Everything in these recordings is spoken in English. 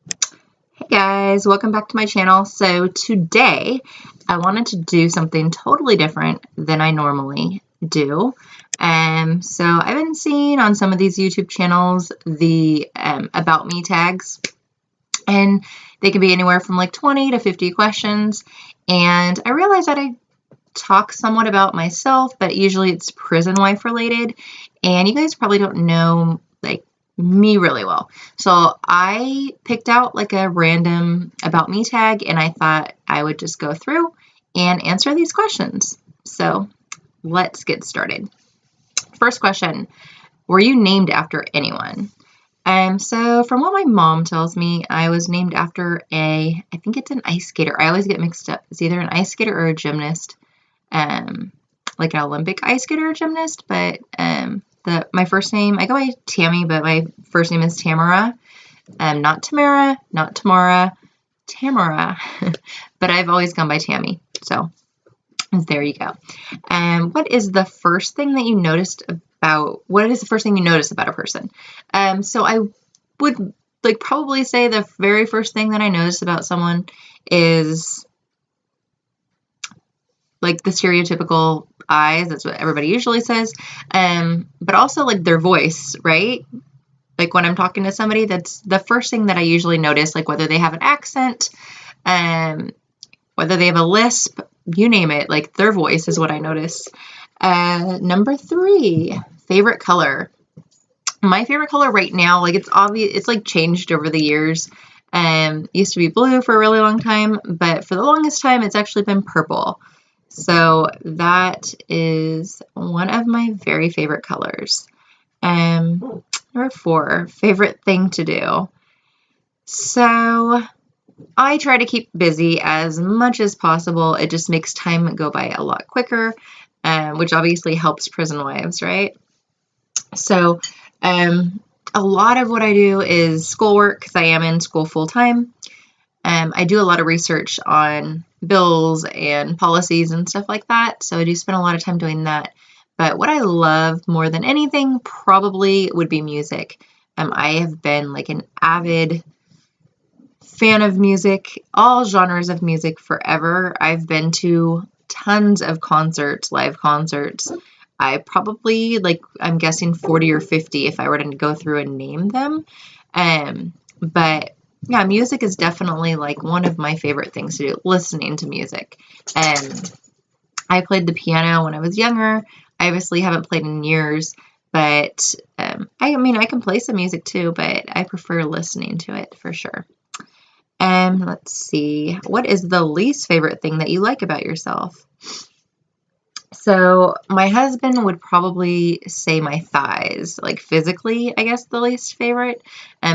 Hey guys, welcome back to my channel. So today I wanted to do something totally different than I normally do. So I've been seeing on some of these YouTube channels the about me tags, and they can be anywhere from like 20 to 50 questions. And I realized that I talk somewhat about myself, but usually it's prison wife related. And you guys probably don't know like me really well. So I picked out like a random about me tag, and I thought I would just go through and answer these questions. So let's get started. First question, were you named after anyone? So from what my mom tells me, I was named after I think it's an ice skater. I always get mixed up. It's either an ice skater or a gymnast. Like an Olympic ice skater or gymnast, but my first name, I go by Tammy, but my first name is Tamara. Not Tamara, not Tamara, Tamara. But I've always gone by Tammy. So there you go. What is the first thing that you noticed about, what is the first thing you notice about a person? So I would like probably say the very first thing that I notice about someone is like the stereotypical eyes. That's what everybody usually says. But also like their voice, right? Like when I'm talking to somebody, that's the first thing that I usually notice, like whether they have an accent, whether they have a lisp, you name it, like their voice is what I notice. Number 3, favorite color. My favorite color right now, like it's obvious, it's like changed over the years. Used to be blue for a really long time, but for the longest time, it's actually been purple. So that is one of my very favorite colors. Number 4, favorite thing to do. So I try to keep busy as much as possible. It just makes time go by a lot quicker, which obviously helps prison wives, right? So a lot of what I do is schoolwork because I am in school full time. I do a lot of research on bills and policies and stuff like that. So I do spend a lot of time doing that. But what I love more than anything probably would be music. I have been like an avid fan of music, all genres of music forever. I've been to tons of concerts, live concerts. I probably I'm guessing 40 or 50 if I were to go through and name them. But yeah, music is definitely like one of my favorite things to do, listening to music. I played the piano when I was younger. I obviously haven't played in years, but I mean, I can play some music too, but I prefer listening to it for sure. Let's see. What is the least favorite thing that you like about yourself? So my husband would probably say my thighs, like physically, I guess the least favorite,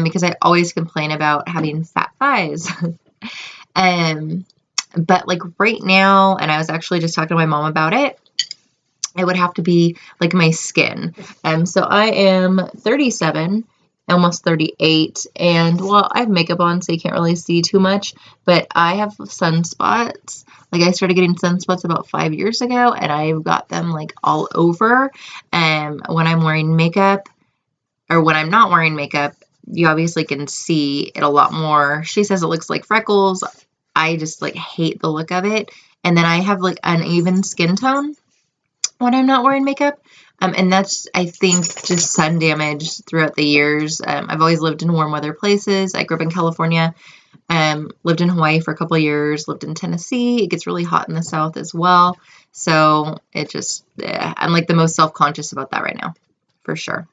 because I always complain about having fat thighs. But like right now, and I was actually just talking to my mom about it, it would have to be like my skin. So I am 37, almost 38, and well, I have makeup on, so you can't really see too much, but I have sunspots. Like I started getting sunspots about 5 years ago, and I've got them like all over. When I'm wearing makeup, or when I'm not wearing makeup, you obviously can see it a lot more. She says it looks like freckles. I just like hate the look of it. And then I have like uneven skin tone when I'm not wearing makeup. And that's, I think, just sun damage throughout the years. I've always lived in warm weather places. I grew up in California, lived in Hawaii for a couple of years, lived in Tennessee. It gets really hot in the South as well. So it just, I'm like the most self-conscious about that right now, for sure.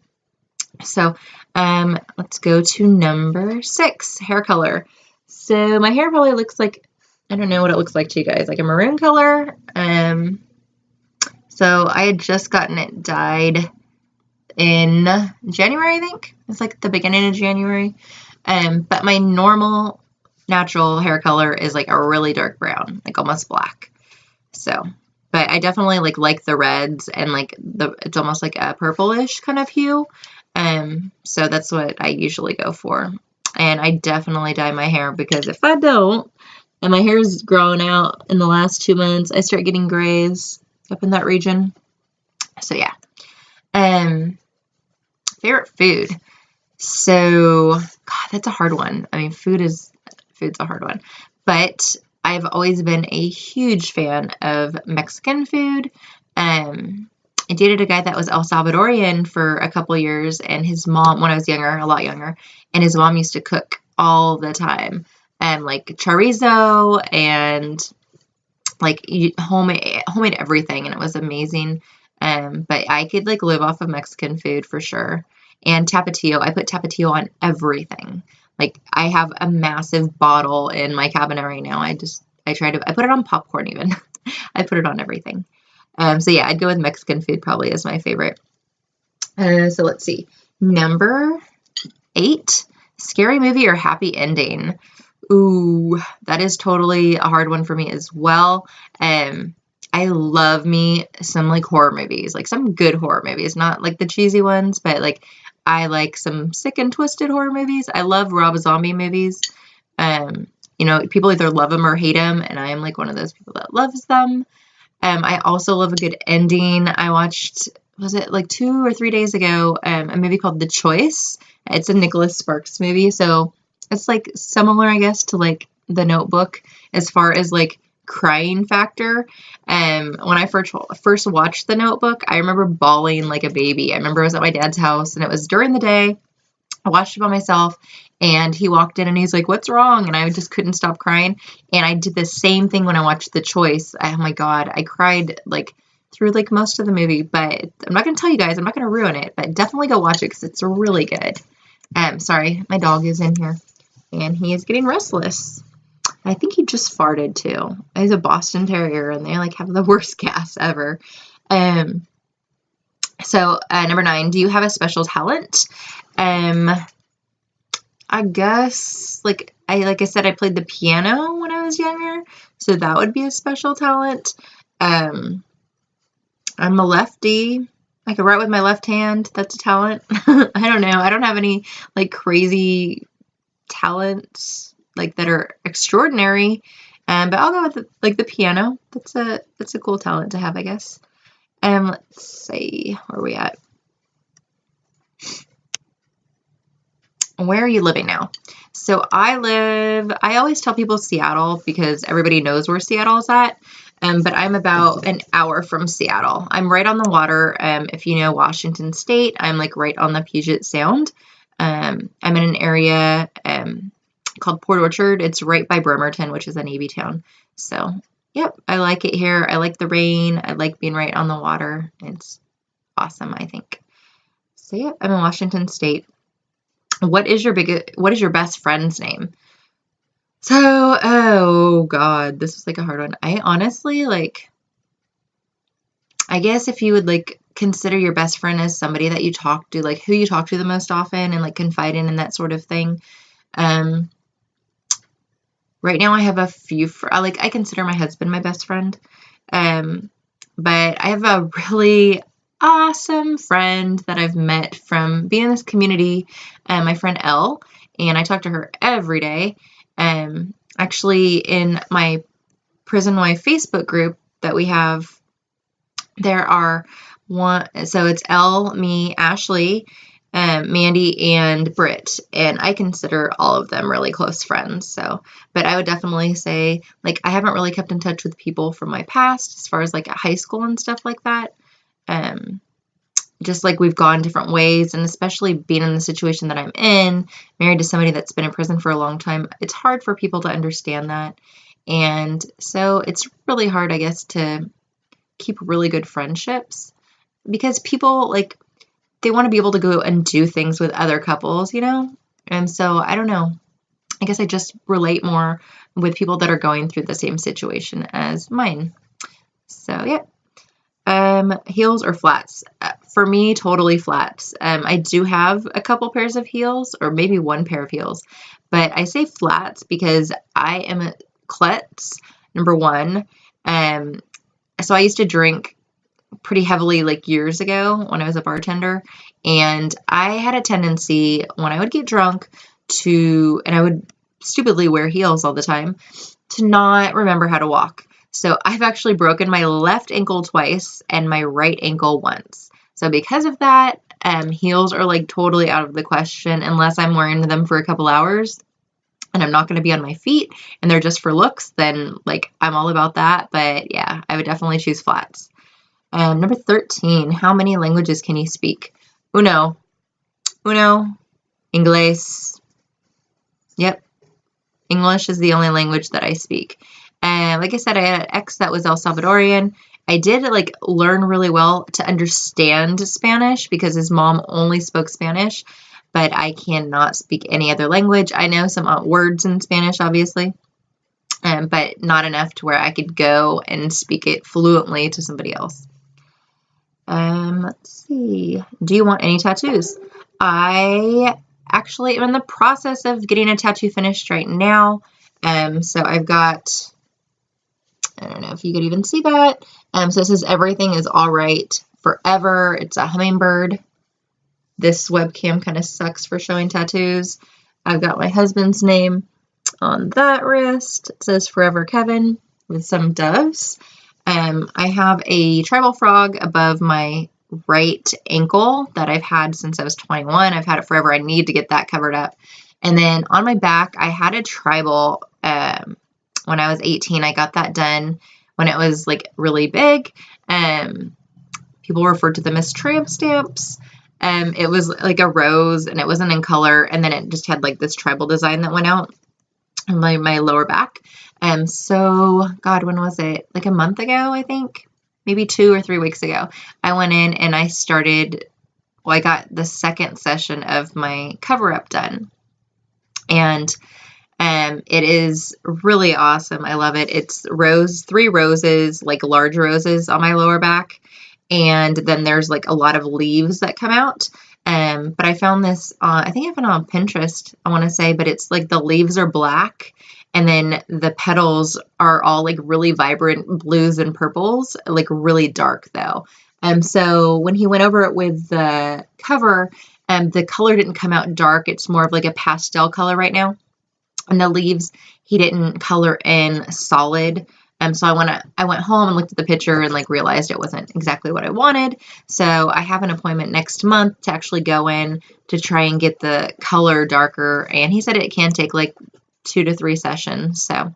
So let's go to number 6, hair color. So my hair probably looks like, I don't know what it looks like to you guys, like a maroon color. So I had just gotten it dyed in January, I think. It's like the beginning of January. But my normal natural hair color is like a really dark brown, like almost black. So, but I definitely like the reds and like it's almost like a purplish kind of hue. So that's what I usually go for. And I definitely dye my hair, because if I don't, and my hair's growing out in the last 2 months, I start getting grays up in that region. So yeah. Favorite food. So, God, that's a hard one. I mean, food's a hard one, but I've always been a huge fan of Mexican food. I dated a guy that was El Salvadorian for a couple years, and his mom, when I was younger, a lot younger, and his mom used to cook all the time, like chorizo and like homemade everything, and it was amazing. But I could like live off of Mexican food for sure. And Tapatio, I put Tapatio on everything. Like I have a massive bottle in my cabinet right now. I put it on popcorn even. I put it on everything. So yeah, I'd go with Mexican food probably as my favorite. So let's see. Number 8, scary movie or happy ending. Ooh, that is totally a hard one for me as well. I love me some like horror movies, like some good horror movies, not like the cheesy ones, but like I like some sick and twisted horror movies. I love Rob Zombie movies. People either love them or hate them, and I am like one of those people that loves them. I also love a good ending. I watched, was it like 2 or 3 days ago, a movie called The Choice. It's a Nicholas Sparks movie, so it's like similar, I guess, to like The Notebook as far as like crying factor. When I first watched The Notebook, I remember bawling like a baby. I remember I was at my dad's house, and it was during the day. I watched it by myself, and he walked in and he's like, "What's wrong?" And I just couldn't stop crying. And I did the same thing when I watched The Choice. Oh my God, I cried like through like most of the movie, but I'm not going to tell you guys, I'm not going to ruin it, but definitely go watch it because it's really good. Sorry, my dog is in here and he is getting restless. I think he just farted too. He's a Boston Terrier, and they like have the worst gas ever. So number 9, do you have a special talent? I guess like I said, I played the piano when I was younger, so that would be a special talent. I'm a lefty. I can write with my left hand. That's a talent. I don't know. I don't have any like crazy talents like that are extraordinary. But I'll go with the piano. That's a cool talent to have, I guess. Let's see, where are we at? Where are you living now? So I always tell people Seattle because everybody knows where Seattle is at. But I'm about an hour from Seattle. I'm right on the water. If you know Washington State, I'm like right on the Puget Sound. I'm in an area called Port Orchard. It's right by Bremerton, which is a Navy town. So, yep, I like it here. I like the rain. I like being right on the water. It's awesome, I think. So, yeah, I'm in Washington State. What is your best friend's name? So, oh God, this is like a hard one. I honestly I guess if you would like consider your best friend as somebody that you talk to, like who you talk to the most often and like confide in and that sort of thing. Right now I have a few, I consider my husband my best friend. But I have a really awesome friend that I've met from being in this community, my friend Elle, and I talk to her every day. Actually, in my Prison Wife Facebook group that we have, there are so it's Elle, me, Ashley, Mandy, and Britt, and I consider all of them really close friends. So, but I would definitely say, like, I haven't really kept in touch with people from my past as far as like at high school and stuff like that. Just like we've gone different ways, and especially being in the situation that I'm in, married to somebody that's been in prison for a long time, it's hard for people to understand that. And so it's really hard, I guess, to keep really good friendships because people like, they want to be able to go and do things with other couples, you know? And so I don't know. I guess I just relate more with people that are going through the same situation as mine. So, yeah. Heels or flats? For me, totally flats. I do have a couple pairs of heels, or maybe one pair of heels, but I say flats because I am a klutz, number one. So I used to drink pretty heavily like years ago when I was a bartender, and I had a tendency when I would get drunk and I would stupidly wear heels all the time, to not remember how to walk. So I've actually broken my left ankle twice and my right ankle once. So because of that, Heels are like totally out of the question unless I'm wearing them for a couple hours and I'm not going to be on my feet and they're just for looks, then like I'm all about that. But yeah, I would definitely choose flats. Number 13, how many languages can you speak? Uno, Inglés. Yep, English is the only language that I speak. And like I said, I had an ex that was El Salvadorian. I did like learn really well to understand Spanish because his mom only spoke Spanish, but I cannot speak any other language. I know some words in Spanish, obviously, but not enough to where I could go and speak it fluently to somebody else. Let's see. Do you want any tattoos? I actually am in the process of getting a tattoo finished right now. So I've got, I don't know if you could even see that. So it says everything is all right forever. It's a hummingbird. This webcam kind of sucks for showing tattoos. I've got my husband's name on that wrist. It says Forever Kevin with some doves. I have a tribal frog above my right ankle that I've had since I was 21. I've had it forever. I need to get that covered up. And then on my back, I had a tribal when I was 18. I got that done when it was like really big. People referred to them as tramp stamps. It was like a rose and it wasn't in color. And then it just had like this tribal design that went out on my lower back. So God, when was it? Like a month ago, I think, maybe 2 or 3 weeks ago, I went in and I got the second session of my cover up done. And it is really awesome. I love it. It's 3 roses, like large roses on my lower back. And then there's like a lot of leaves that come out. But I found this, I think I found it on Pinterest, I want to say, but it's like the leaves are black and then the petals are all like really vibrant blues and purples, like really dark though. So when he went over it with the cover, the color didn't come out dark. It's more of like a pastel color right now. And the leaves, he didn't color in solid. So I went home and looked at the picture and like realized it wasn't exactly what I wanted. So I have an appointment next month to actually go in to try and get the color darker. And he said it can take like 2 to 3 sessions. So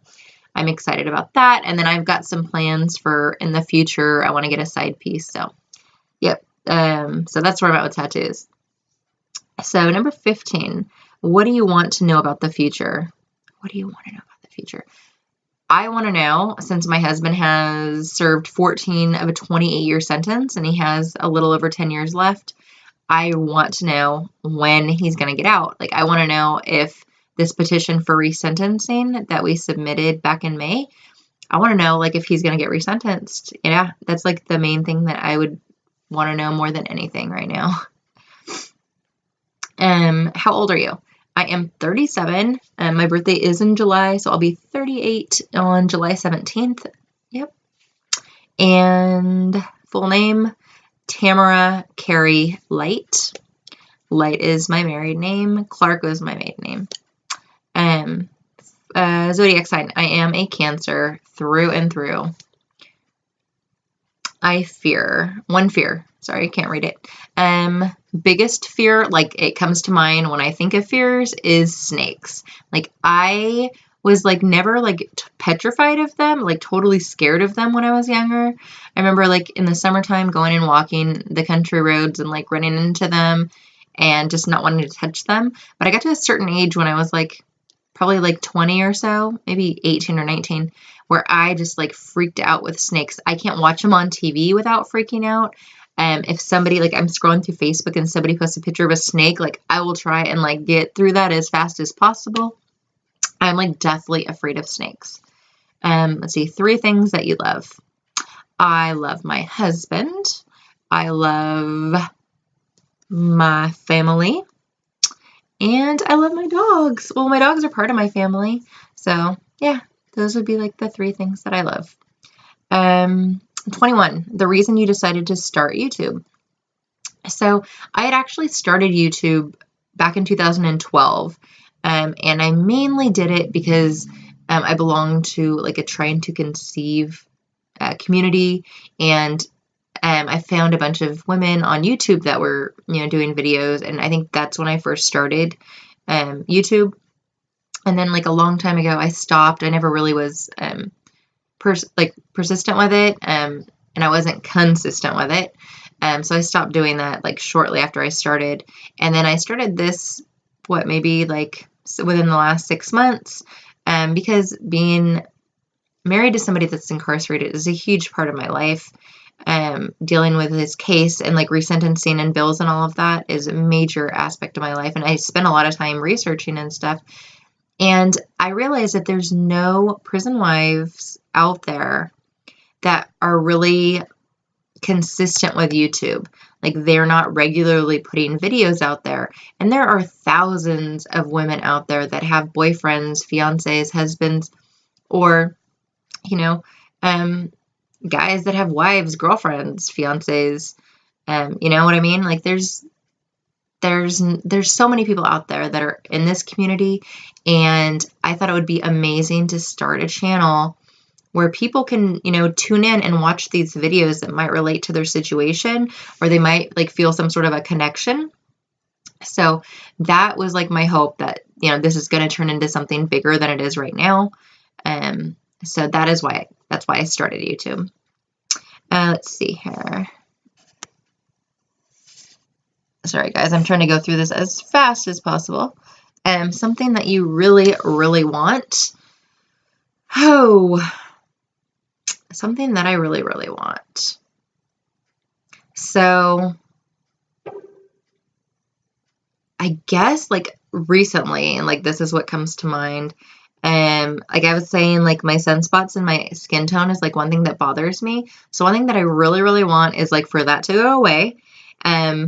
I'm excited about that. And then I've got some plans for in the future. I want to get a side piece. So yep. So that's where I'm at with tattoos. So number 15, what do you want to know about the future? What do you want to know about the future? I want to know, since my husband has served 14 of a 28-year sentence and he has a little over 10 years left, I want to know when he's going to get out. Like, I want to know if this petition for resentencing that we submitted back in May, I want to know, like, if he's going to get resentenced. Yeah, that's, like, the main thing that I would want to know more than anything right now. How old are you? I am 37, and my birthday is in July, so I'll be 38 on July 17th. Yep. And full name, Tamara Carey Light. Light is my married name. Clark was my maiden name. Zodiac sign, I am a Cancer through and through. Sorry, I can't read it. Biggest fear, like it comes to mind when I think of fears, is snakes. Like I was like never like petrified of them, like totally scared of them when I was younger. I remember like in the summertime going and walking the country roads and like running into them and just not wanting to touch them. But I got to a certain age when I was like probably like 20 or so, maybe 18 or 19, where I just like freaked out with snakes. I can't watch them on TV without freaking out. If somebody, like I'm scrolling through Facebook and somebody posts a picture of a snake, like I will try and like get through that as fast as possible. I'm like deathly afraid of snakes. Let's see, 3 things that you love. I love my husband. I love my family. And I love my dogs. Well, my dogs are part of my family. So yeah, those would be like the 3 things that I love. 21, the reason you decided to start YouTube. So I had actually started YouTube back in 2012. And I mainly did it because I belong to like a trying to conceive community. And I found a bunch of women on YouTube that were, doing videos, and I think that's when I first started YouTube. And then like a long time ago, I stopped. I never really was persistent with it, and I wasn't consistent with it. So I stopped doing that like shortly after I started. And then I started this, maybe like within the last 6 months, because being married to somebody that's incarcerated is a huge part of my life. Dealing with his case and like resentencing and bills and all of that is a major aspect of my life. And I spent a lot of time researching and stuff. And I realized that there's no prison wives out there that are really consistent with YouTube. Like, they're not regularly putting videos out there. And there are thousands of women out there that have boyfriends, fiancés, husbands, or, guys that have wives, girlfriends, fiancés. You know what I mean? Like, there's so many people out there that are in this community, and I thought it would be amazing to start a channel where people can, tune in and watch these videos that might relate to their situation, or they might like feel some sort of a connection. So that was like my hope that, this is going to turn into something bigger than it is right now. So that's why I started YouTube. Let's see here. Sorry, guys, I'm trying to go through this as fast as possible. Something that you really, really want. Something that I really, really want. So I guess like recently, and like this is what comes to mind. Like I was saying, like my sunspots and my skin tone is like one thing that bothers me. So one thing that I really, really want is like for that to go away.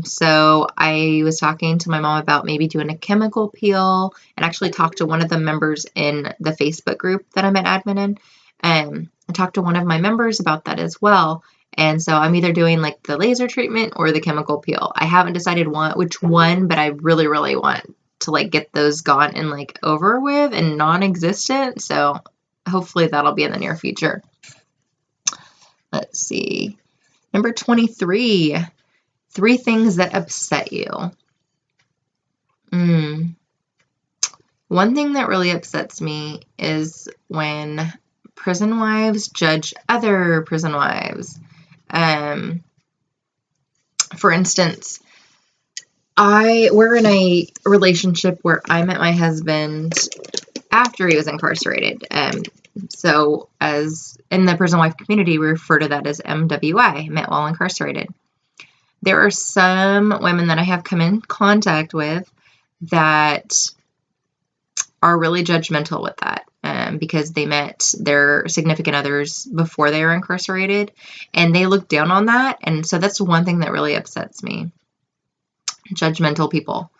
So I was talking to my mom about maybe doing a chemical peel, and actually talked to one of the members in the Facebook group that I'm an admin in. I talked to one of my members about that as well. And so I'm either doing like the laser treatment or the chemical peel. I haven't decided which one, but I really, really want to like get those gone and like over with and non-existent. So hopefully that'll be in the near future. Let's see. Number 23. 3 things that upset you. One thing that really upsets me is when prison wives judge other prison wives. For instance, we're in a relationship where I met my husband after he was incarcerated. So as in the prison wife community, we refer to that as MWI, met while incarcerated. There are some women that I have come in contact with that are really judgmental with that, because they met their significant others before they were incarcerated, and they look down on that. And so that's one thing that really upsets me. Judgmental people.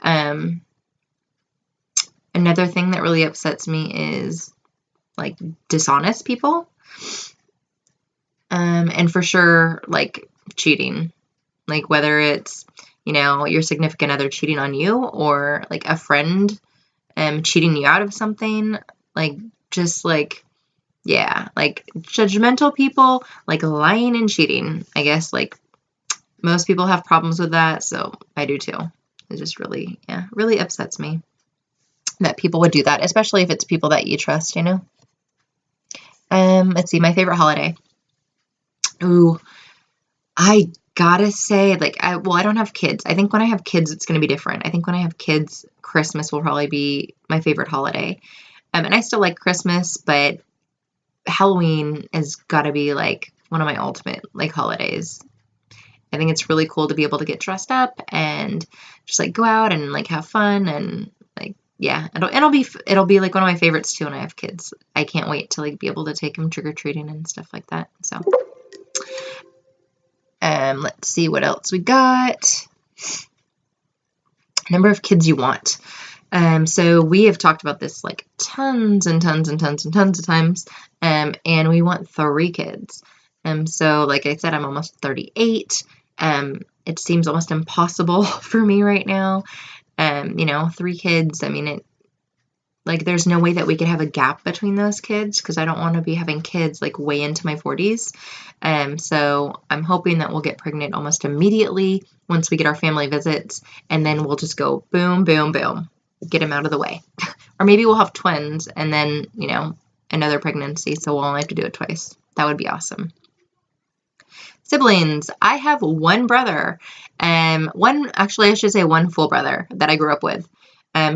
Another thing that really upsets me is like dishonest people. And for sure, like cheating. Like whether it's, your significant other cheating on you, or like a friend cheating you out of something. Like just like, yeah, like judgmental people, like lying and cheating. I guess like most people have problems with that, so I do too. It just really upsets me that people would do that, especially if it's people that you trust, Let's see, my favorite holiday. Ooh, I gotta say, like, I don't have kids. I think when I have kids, it's going to be different. I think when I have kids, Christmas will probably be my favorite holiday. And I still like Christmas, but Halloween has got to be like one of my ultimate like holidays. I think it's really cool to be able to get dressed up and just like go out and like have fun, and like, yeah, it'll be like one of my favorites too when I have kids. I can't wait to like be able to take them trick-or-treating and stuff like that. So let's see what else we got. Number of kids you want. So we have talked about this like tons and tons and tons and tons of times. And we want 3 kids. So like I said, I'm almost 38. It seems almost impossible for me right now. 3 kids. I mean, like there's no way that we could have a gap between those kids because I don't want to be having kids like way into my 40s. So I'm hoping that we'll get pregnant almost immediately once we get our family visits, and then we'll just go boom, boom, boom, get them out of the way. Or maybe we'll have twins and then, you know, another pregnancy, so we'll only have to do it twice. That would be awesome. Siblings. I have one brother. Actually, I should say one full brother that I grew up with.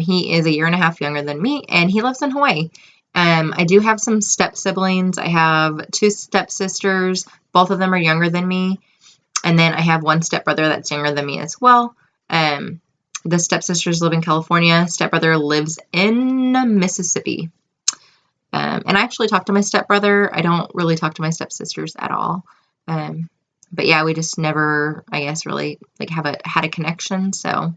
He is a year and a half younger than me, and he lives in Hawaii. I do have some step siblings. I have 2 stepsisters. Both of them are younger than me. And then I have one stepbrother that's younger than me as well. The stepsisters live in California. Stepbrother lives in Mississippi. And I actually talk to my stepbrother. I don't really talk to my stepsisters at all. But yeah, we just never, I guess, really like had a connection. So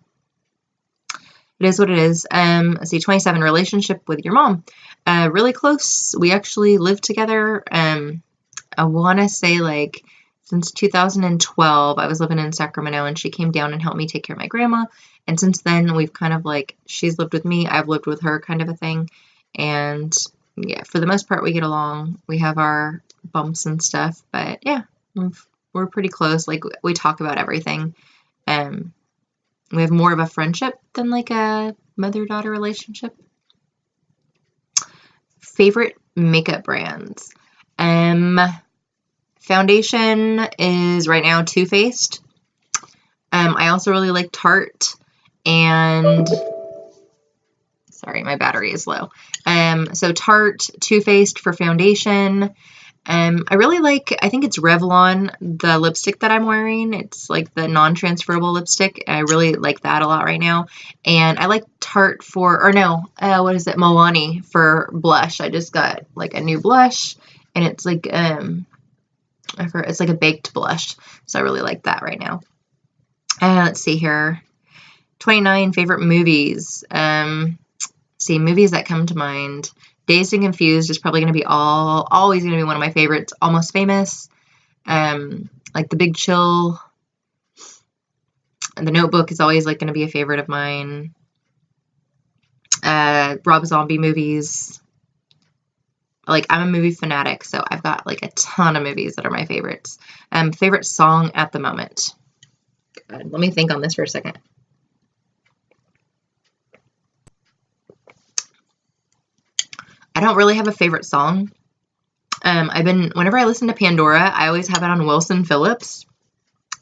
it is what it is. Let's see, 27, relationship with your mom. Really close. We actually lived together. I want to say like since 2012, I was living in Sacramento and she came down and helped me take care of my grandma. And since then we've kind of like, she's lived with me, I've lived with her kind of a thing. And yeah, for the most part, we get along. We have our bumps and stuff, but yeah, we're pretty close. Like we talk about everything. We have more of a friendship than like a mother-daughter relationship. Favorite makeup brands. Foundation is right now Too Faced. I also really like Tarte, and sorry, my battery is low. So Tarte, Too Faced for foundation. I really like, I think it's Revlon, the lipstick that I'm wearing. It's like the non-transferable lipstick. I really like that a lot right now. And I like Tarte what is it? Milani for blush. I just got like a new blush, and it's like, it's like a baked blush. So I really like that right now. Let's see here. 29 favorite movies. See, movies that come to mind. Dazed and Confused is probably going to be always going to be one of my favorites. Almost Famous, like The Big Chill. And The Notebook is always like going to be a favorite of mine. Rob Zombie movies. Like, I'm a movie fanatic, so I've got like a ton of movies that are my favorites. Favorite song at the moment. God, let me think on this for a second. I don't really have a favorite song. Whenever I listen to Pandora, I always have it on Wilson Phillips.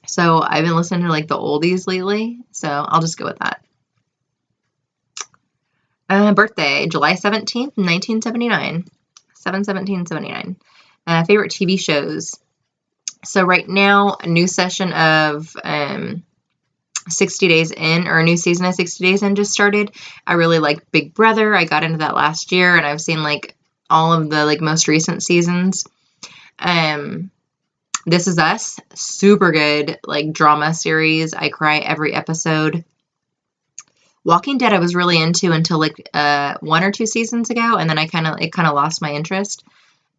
So I've been listening to like the oldies lately. So I'll just go with that. Birthday, July 17th, 1979. 7/17/79. Favorite TV shows. So right now, a new session of 60 Days In, or a new season of 60 Days In just started. I really like Big Brother. I got into that last year, and I've seen like all of the like most recent seasons. This Is Us, super good like drama series. I cry every episode. Walking Dead I was really into until like 1 or 2 seasons ago, and then it kind of lost my interest.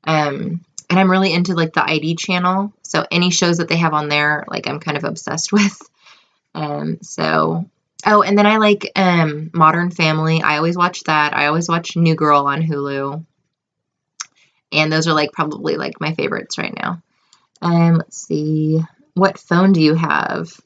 And I'm really into like the ID channel, so any shows that they have on there, like I'm kind of obsessed with. And then I like Modern Family. I always watch that. I always watch New Girl on Hulu. And those are like probably like my favorites right now. Let's see. What phone do you have?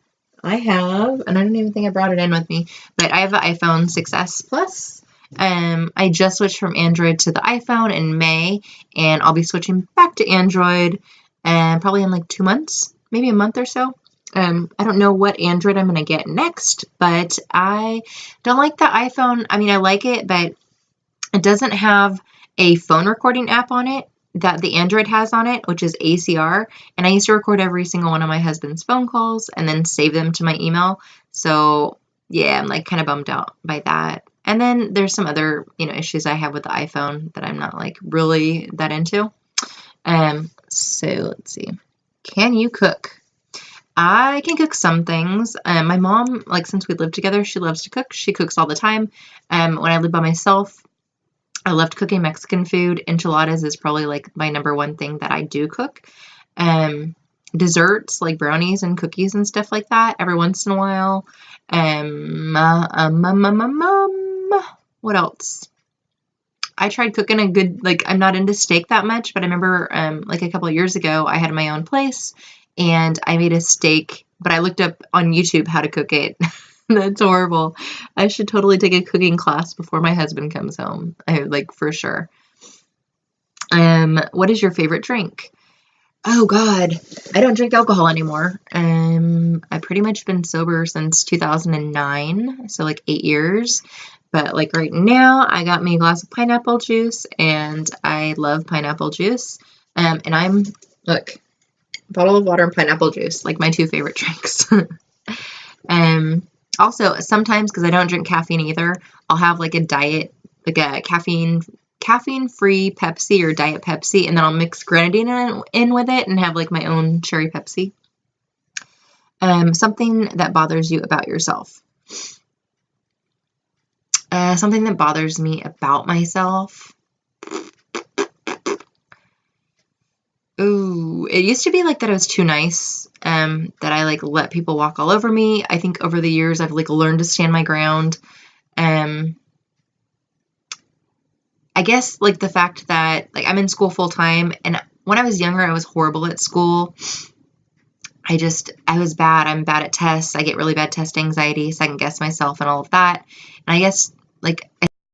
I have, and I don't even think I brought it in with me, but I have the iPhone 6S Plus. I just switched from Android to the iPhone in May, and I'll be switching back to Android probably in like 2 months, maybe a month or so. I don't know what Android I'm going to get next, but I don't like the iPhone. I mean, I like it, but it doesn't have a phone recording app on it that the Android has on it, which is ACR. And I used to record every single one of my husband's phone calls and then save them to my email. So yeah, I'm like kind of bummed out by that. And then there's some other, issues I have with the iPhone that I'm not like really that into. So let's see. Can you cook? I can cook some things. My mom, like since we live together, she loves to cook. She cooks all the time. When I live by myself, I loved cooking Mexican food. Enchiladas is probably like my number one thing that I do cook. Desserts like brownies and cookies and stuff like that every once in a while. What else? I tried cooking a good, like, I'm not into steak that much, but I remember, like a couple of years ago, I had my own place and I made a steak, but I looked up on YouTube how to cook it. That's horrible. I should totally take a cooking class before my husband comes home. Like, for sure. What is your favorite drink? Oh God, I don't drink alcohol anymore. I've pretty much been sober since 2009, so like 8 years. But like right now, I got me a glass of pineapple juice, and I love pineapple juice. And look, bottle of water and pineapple juice, like my two favorite drinks. Also sometimes, because I don't drink caffeine either, I'll have like a diet, like a caffeine-free Pepsi or Diet Pepsi, and then I'll mix grenadine in with it and have like my own cherry Pepsi. Something that bothers you about yourself. Something that bothers me about myself. Ooh, it used to be like that I was too nice, that I like let people walk all over me. I think over the years I've like learned to stand my ground. I guess like the fact that like I'm in school full time, and when I was younger I was horrible at school. I was bad. I'm bad at tests. I get really bad test anxiety, second guess myself and all of that. And I guess like